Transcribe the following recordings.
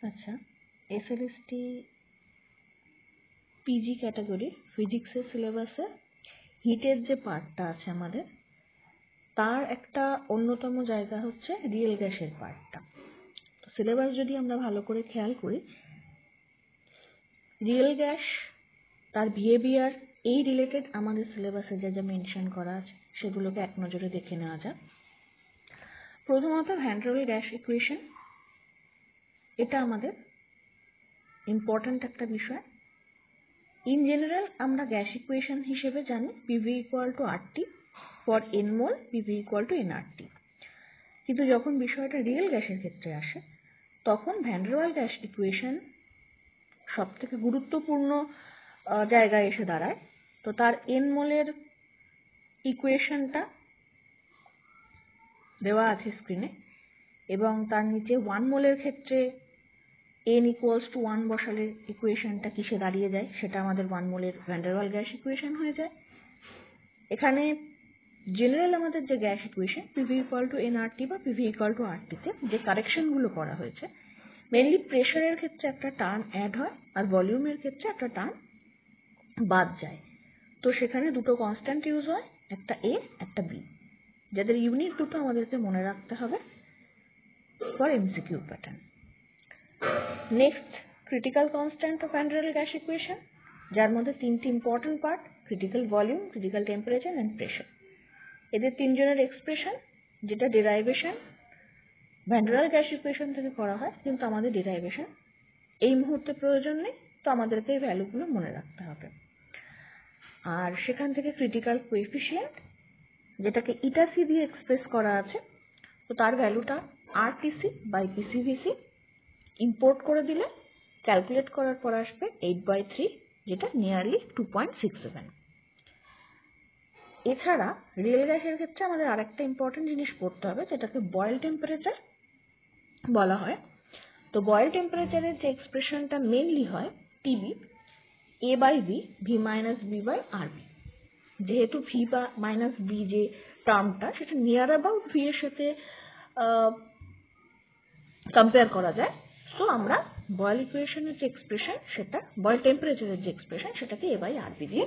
আচ্ছা, SLST PG category ফিজিক্সের সিলেবাসে হিটের যে পার্টটা আছে আমাদের, তার একটা অন্যতম জায়গা হচ্ছে রিয়েল গ্যাসের পার্টটা। সিলেবাস যদি আমরা ভালো করে খেয়াল করি, রিয়েল গ্যাস, তার বিহেভিয়ার, এই রিলেটেড আমাদের সিলেবাসে যা যা মেনশন করা আছে সেগুলোকে এক নজরে দেখে নেওয়া যাক। প্রথমত ভ্যান ডের ওয়েল গ্যাস ইকুয়েশন, এটা আমাদের ইম্পর্ট্যান্ট একটা বিষয়। ইন জেনারেল আমরা গ্যাস ইকুয়েশন হিসেবে জানি PV = RT for n mole, PV = nRT। কিন্তু যখন বিষয়টা রিয়েল গ্যাসের ক্ষেত্রে আসে, তখন ভ্যান ডের ওয়েল গ্যাস ইকুয়েশন সব থেকে গুরুত্বপূর্ণ জায়গায় এসে দাঁড়ায়। তো তার n মোলের ইকুয়েশনটা দেওয়া আছে স্ক্রিনে, এবং তার নিচে 1 মোলের ক্ষেত্রে n = 1 বসালে ইকুয়েশনটা কিসে দাঁড়িয়ে যায়, সেটা আমাদের 1 মোলের ভ্যান ডের ওয়েল গ্যাস ইকুয়েশন হয়ে যায়। এখানে জেনারেল আমাদের যে গ্যাস ইকুয়েশন PV = nRT বা PV = RT তে যে কারেকশনগুলো করা হয়েছে, মেনলি প্রেশারের ক্ষেত্রে একটা টার্ম অ্যাড হয় আর ভলিউমের ক্ষেত্রে একটা টার্ম বাদ যায়। তো সেখানে দুটো কনস্ট্যান্ট ইউজ হয়, একটা A একটা B, যাদের ইউনিট দুটো আমাদেরকে মনে রাখতে হবে for MCQ pattern. Next, critical constant of van ডের ওয়েল গ্যাস ইকুয়েশন, যার মধ্যে তিনটি important part: critical volume, critical temperature and pressure. এদের তিনজনের এক্সপ্রেশন, যেটা ডেরাইভেশন ভ্যান ডের ওয়েল গ্যাস ইকুয়েশন থেকে করা হয়, কিন্তু আমাদের ডেরাইভেশন এই মুহূর্তে প্রয়োজন নেই, তো আমাদেরকে এই ভ্যালুগুলো মনে রাখতে হবে। আর সেখান থেকে ক্রিটিক্যাল কোএফিসিয়েন্ট, যেটাকে ইটা সি দিয়ে এক্সপ্রেস করা আছে, তো তার ভ্যালুটা RTC/PCVC ইম্পোর্ট করে দিলে ক্যালকুলেট করার পর আসবে 8/3, যেটা নিয়ারলি 2.67। এছাড়া রিয়েল গ্যাসের ক্ষেত্রে আমাদের আরেকটা ইম্পর্টেন্ট জিনিস পড়তে হবে, যেটাকে বয়েল টেম্পারেচার বলা হয়। তো বয়েল টেম্পারেচারের যে এক্সপ্রেশনটা মেনলি হয় TB A/V, V-B/RB। যেহেতু V/B যে টার্মটা, সেটা নিয়ার অ্যাবাউট V এর সাথে কম্পেয়ার করা যায়, তো আমরা বয়েল ইকুয়েশনের যে এক্সপ্রেশন, সেটা বয়েল টেম্পারেচারের যে এক্সপ্রেশন, সেটাকে A/RB দিয়ে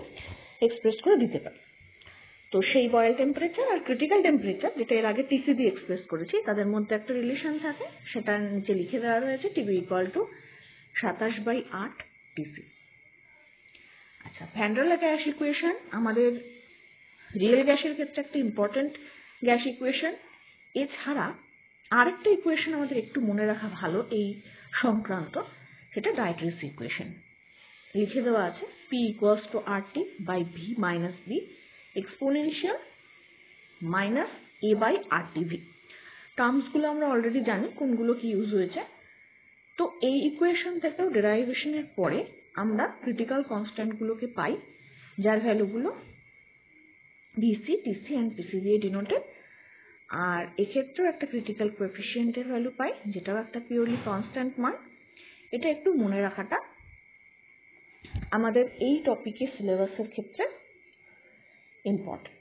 এক্সপ্রেস করে দিতে পারি। তো সেই বয়েল টেম্পারেচার আর ক্রিটিক্যাল টেম্পারেচার, যেটা এর আগে TC দিয়ে এক্সপ্রেস করেছি, তাদের মধ্যে একটা রিলেশন থাকে, সেটা নিচে লিখে দেওয়া রয়েছে, TB = 27/8 TC। আচ্ছা, ভ্যান ডের ওয়েল গ্যাস ইকুয়েশন আমাদের রিয়েল গ্যাসের ক্ষেত্রে একটা ইম্পর্টেন্ট গ্যাস ইকুয়েশন। এছাড়া আরেকটা ইকুয়েশন আমাদের একটু মনে রাখা ভালো এই সংক্রান্ত, সেটা ডায়ট্রিস ইকুয়েশন। লিখে দেওয়া আছে P = RT/V - এক্সপোনেনশিয়াল -A/RTV। টার্মসগুলো আমরা অলরেডি জানি কোনগুলো কি ইউজ হয়েছে। তো এই ইকুয়েশন থেকেও ডেরাইভেশনের পরে আমরা ক্রিটিক্যাল কনস্ট্যান্টগুলোকে পাই, যার ভ্যালুগুলো VC, TC অ্যান্ড PC দিয়ে ডিনোটেড। আর এক্ষেত্রেও একটা ক্রিটিক্যাল কোএফিসিয়েন্টের ভ্যালু পাই, যেটাও একটা পিওরলি কনস্ট্যান্ট মান। এটা একটু মনে রাখাটা আমাদের এই টপিকের সিলেবাসের ক্ষেত্রে ইম্পর্টেন্ট।